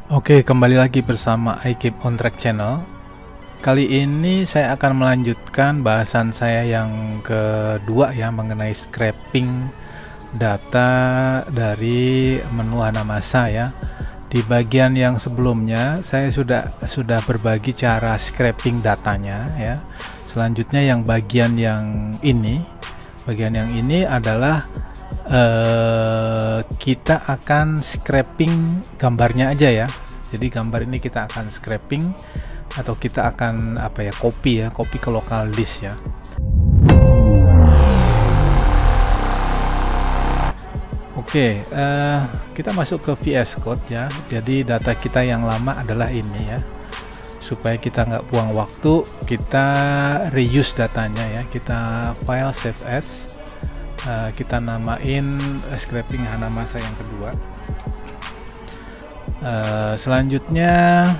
Oke, kembali lagi bersama I Keep on Track Channel. Kali ini saya akan melanjutkan bahasan saya yang kedua ya, mengenai scraping data dari menu Hanamasa ya. Di bagian yang sebelumnya saya sudah berbagi cara scraping datanya ya. Selanjutnya yang bagian yang ini adalah kita akan scraping gambarnya aja ya. Jadi gambar ini kita akan scraping atau kita akan copy ke local disk ya. Oke, kita masuk ke VS Code ya. Jadi data kita yang lama adalah ini ya. Supaya kita nggak buang waktu, kita reuse datanya ya. Kita file save as, kita namain scraping Hanamasa yang kedua. Selanjutnya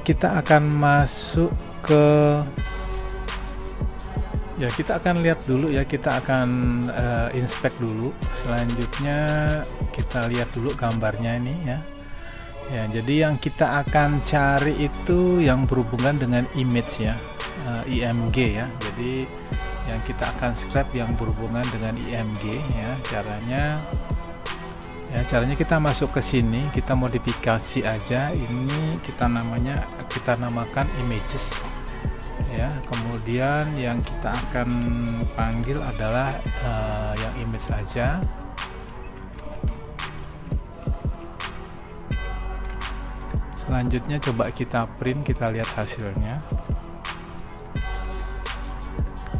kita akan masuk ke kita akan lihat dulu ya, kita akan inspect dulu. Selanjutnya kita lihat dulu gambarnya ini ya. Jadi yang kita akan cari itu yang berhubungan dengan image ya, IMG ya. Jadi yang kita akan scrap yang berhubungan dengan IMG ya. Caranya kita masuk ke sini, kita modifikasi aja. Ini kita namakan images ya. Kemudian yang kita akan panggil adalah yang image aja. Selanjutnya coba kita print, kita lihat hasilnya.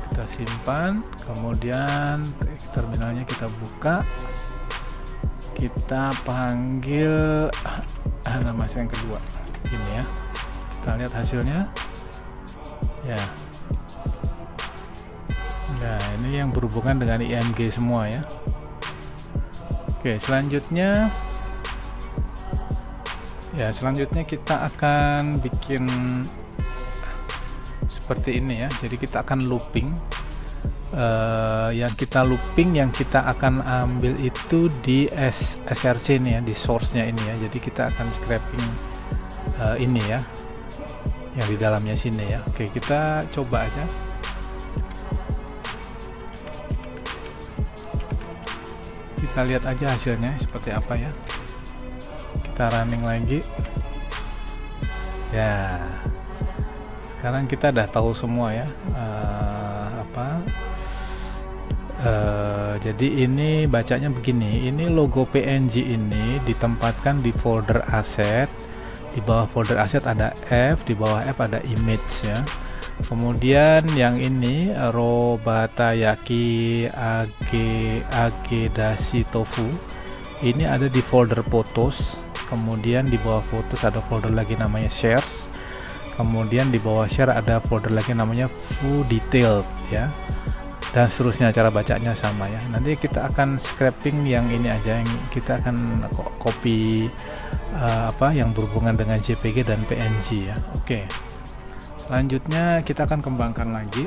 Kita simpan, kemudian terminalnya kita buka, kita panggil Hanamasa yang kedua ini ya. Kita lihat hasilnya ya. Nah, ini yang berhubungan dengan IMG semua ya. Oke, selanjutnya kita akan bikin seperti ini ya. Jadi kita akan looping. Yang kita akan ambil itu di src ini ya, di source-nya ini ya. Jadi kita akan scraping ini ya, yang di dalamnya sini ya. Oke, kita coba aja. Kita lihat aja hasilnya seperti apa ya. Kita running lagi ya. Sekarang kita udah tahu semua ya. Jadi ini bacanya begini. Ini logo PNG ini ditempatkan di folder aset. Di bawah folder aset ada F, di bawah F ada image ya. Kemudian yang ini Robatayaki Agedashi Tofu ini ada di folder photos. Kemudian di bawah photos ada folder lagi namanya shares. Kemudian di bawah share ada folder lagi namanya full detailed ya. Dan seterusnya, cara bacanya sama ya. Nanti kita akan scraping yang ini aja, yang kita akan copy yang berhubungan dengan JPG dan PNG ya. Oke. Selanjutnya kita akan kembangkan lagi.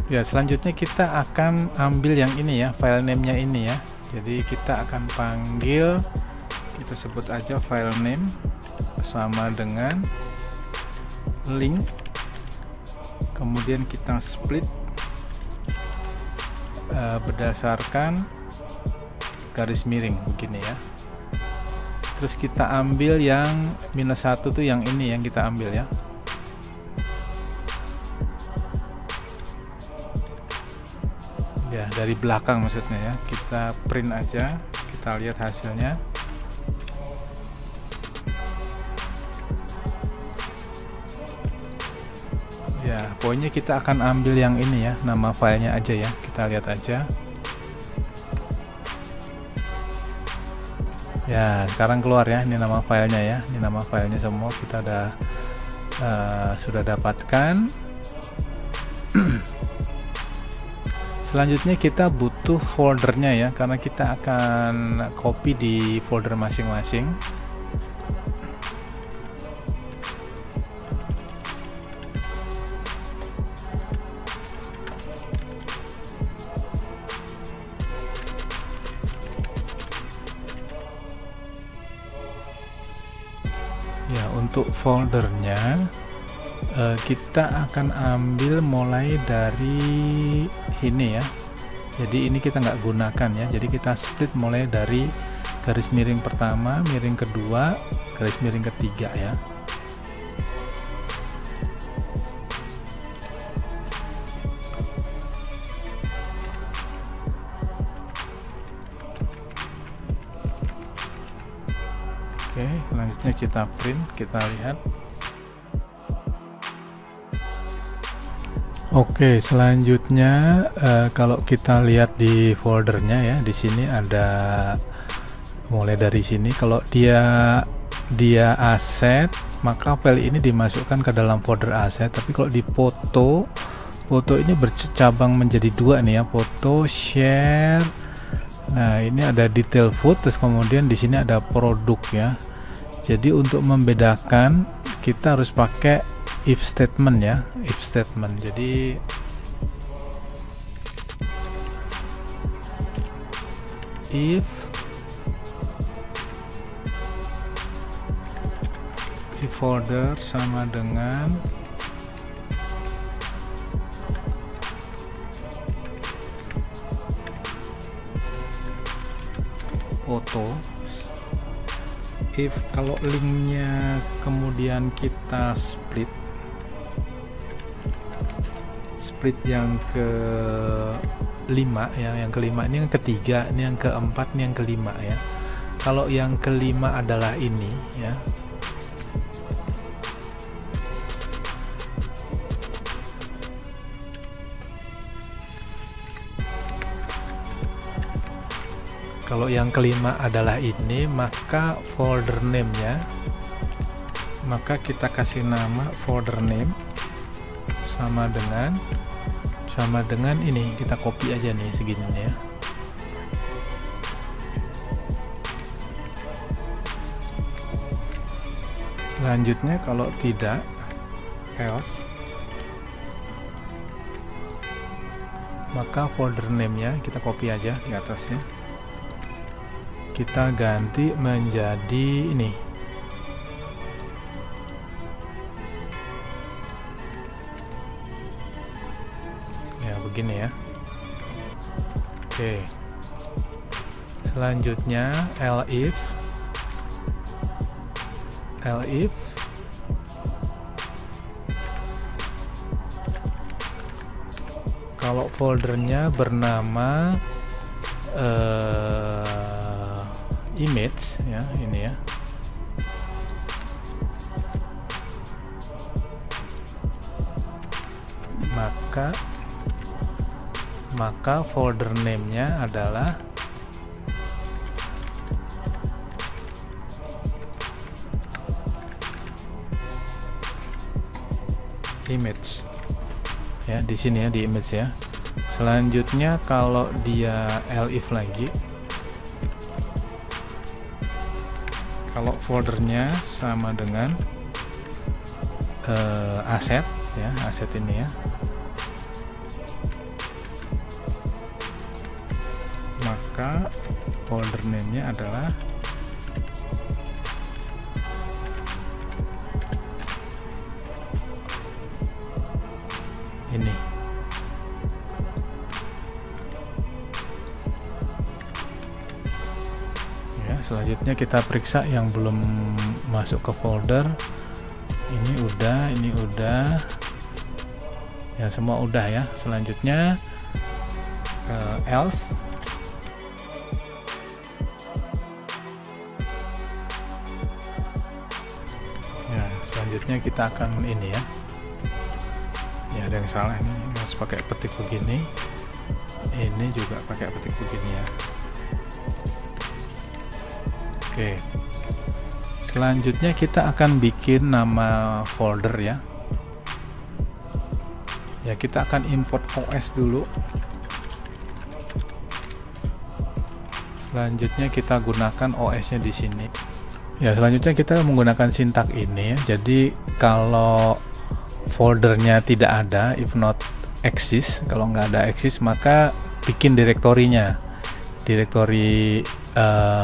Ya, selanjutnya kita akan ambil yang ini ya, file name-nya ini ya. Jadi kita akan panggil, kita sebut aja file name sama dengan link. Kemudian kita split berdasarkan garis miring begini ya. Terus kita ambil yang -1 tuh, yang ini yang kita ambil ya. Ya, dari belakang maksudnya ya. Kita print aja, kita lihat hasilnya. Ya, pokoknya kita akan ambil yang ini ya, nama filenya aja ya. Kita lihat aja. Ya, sekarang keluar ya, ini nama filenya ya. Ini nama filenya semua kita sudah dapatkan. Selanjutnya kita butuh foldernya ya, karena kita akan copy di folder masing-masing. untuk foldernya kita akan ambil mulai dari sini ya. Jadi ini kita nggak gunakan ya, jadi kita split mulai dari garis miring pertama, miring kedua, garis miring ketiga ya. Oke, selanjutnya kita print, kita lihat. Oke, selanjutnya kalau kita lihat di foldernya ya, di sini ada mulai dari sini. Kalau dia aset, maka file ini dimasukkan ke dalam folder aset. Tapi kalau di foto ini bercabang menjadi dua nih ya, foto, share. Nah, ini ada detail food, terus kemudian di sini ada produk ya. Jadi untuk membedakan kita harus pakai if statement ya, if statement. Jadi if folder sama dengan foto, if kalau linknya kemudian kita split yang kelima ya, yang kelima ini yang ketiga, ini yang keempat, ini yang kelima ya. Kalau yang kelima adalah ini ya, kalau yang kelima adalah ini, maka folder name-nya, maka kita kasih nama folder name sama dengan ini, kita copy aja nih segini ya. Selanjutnya kalau tidak, else, maka folder name-nya kita copy aja di atasnya, kita ganti menjadi ini. Begini ya. Oke, selanjutnya elif kalau foldernya bernama image ya, ini ya, maka folder name-nya adalah image ya, di sini ya, di image ya. Selanjutnya kalau dia elif lagi, kalau foldernya sama dengan aset ya, aset ini ya, maka folder name-nya adalah ini. Ya, selanjutnya kita periksa yang belum masuk ke folder. Ini udah, ya semua udah ya. Selanjutnya else. Selanjutnya kita akan ini ya, ada yang salah, ini harus pakai petik begini, ini juga pakai petik begini ya. Oke, selanjutnya kita akan bikin nama folder ya. Kita akan import OS dulu. Selanjutnya kita gunakan OS-nya di sini. Ya, selanjutnya kita menggunakan sintak ini ya. Jadi kalau foldernya tidak ada, if not exist, kalau nggak ada exist, maka bikin direktorinya. Direktori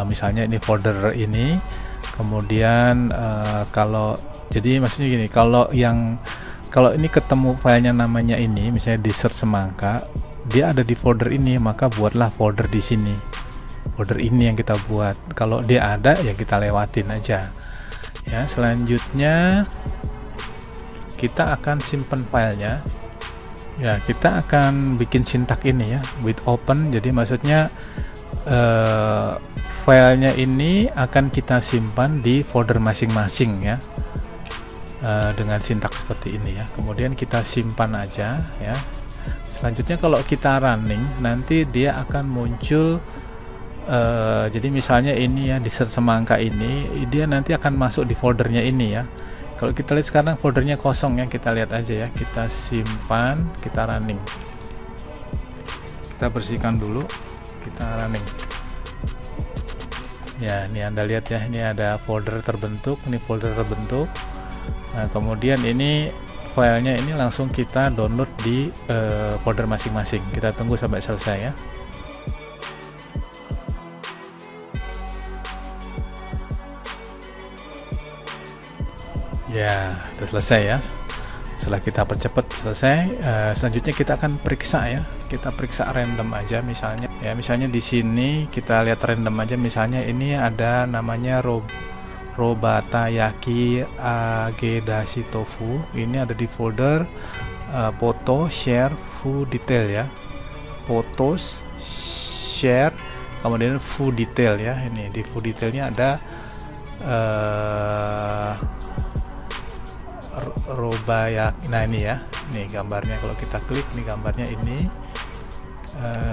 misalnya ini folder ini, kemudian kalau Jadi maksudnya gini, kalau ini ketemu filenya namanya ini, misalnya di search semangka, dia ada di folder ini, maka buatlah folder di sini. Folder ini yang kita buat. Kalau dia ada ya kita lewatin aja. Ya, selanjutnya kita akan simpan filenya. Ya, kita akan bikin sintak ini ya, with open. Jadi maksudnya filenya ini akan kita simpan di folder masing-masing ya, dengan sintak seperti ini ya. Kemudian kita simpan aja ya. Selanjutnya kalau kita running, nanti dia akan muncul. Jadi misalnya ini ya, di search semangka ini, dia nanti akan masuk di foldernya ini ya. Kalau kita lihat sekarang foldernya kosong ya, kita lihat aja ya, kita simpan, kita running, kita bersihkan dulu, kita running ya. Ini Anda lihat ya, ini ada folder terbentuk, ini folder terbentuk. Nah kemudian ini filenya ini langsung kita download di folder masing-masing. Kita tunggu sampai selesai ya. Ya, sudah selesai ya. Setelah kita percepat selesai, selanjutnya kita akan periksa ya. Kita periksa random aja misalnya. Ya, misalnya di sini kita lihat random aja. Misalnya ini ada namanya Robatayaki Agedashi Tofu. Ini ada di folder foto, share, food detail ya. Fotos, share, kemudian food detail ya. Ini di food detailnya ada Robayaki. Nah ini ya, nih gambarnya. Kalau kita klik nih gambarnya ini.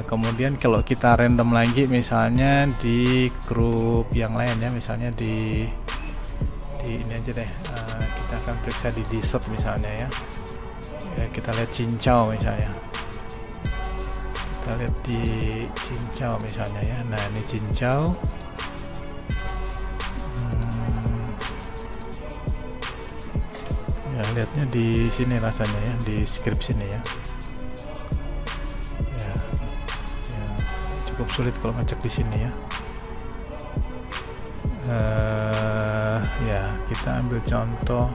Kemudian kalau kita random lagi misalnya di grup yang lain ya, misalnya di ini aja deh, kita akan periksa di dessert misalnya ya. Kita lihat cincau misalnya, kita lihat di cincau misalnya ya. Nah ini cincau. Ya, lihatnya di sini rasanya ya, di script sini ya. Ya, cukup sulit kalau ngecek di sini ya. Ya, kita ambil contoh.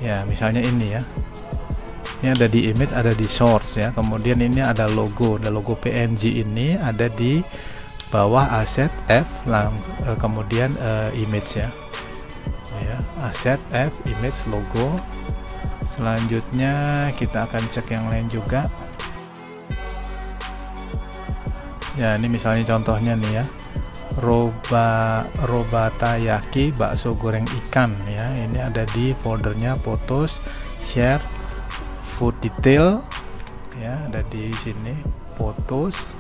Ya, misalnya ini ya. Ini ada di image, ada di source ya. Kemudian ini ada logo PNG ini ada di bawah aset F, kemudian image ya. Aset F, image, logo. Selanjutnya kita akan cek yang lain juga. Ya, ini misalnya contohnya nih ya. Robatayaki bakso goreng ikan ya. Ini ada di foldernya fotos, share, food detail ya, ada di sini fotos,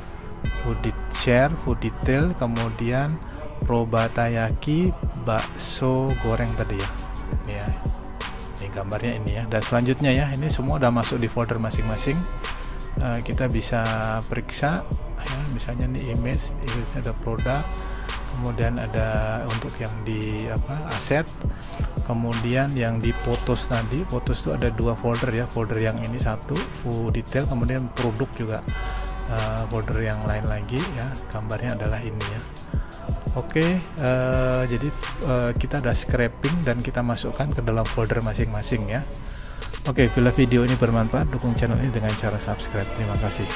share, food detail, kemudian Robatayaki bakso goreng tadi ya. Ini gambarnya ini ya. Dan selanjutnya ya, ini semua udah masuk di folder masing-masing. Kita bisa periksa ya, misalnya nih image ada produk, kemudian ada untuk yang di aset, kemudian yang di fotos tadi. Fotos itu ada dua folder ya, folder yang ini satu food detail, kemudian produk juga folder yang lain lagi ya. Gambarnya adalah ini ya. Oke, jadi kita ada scraping dan kita masukkan ke dalam folder masing-masing ya. Oke, bila video ini bermanfaat, dukung channel ini dengan cara subscribe. Terima kasih.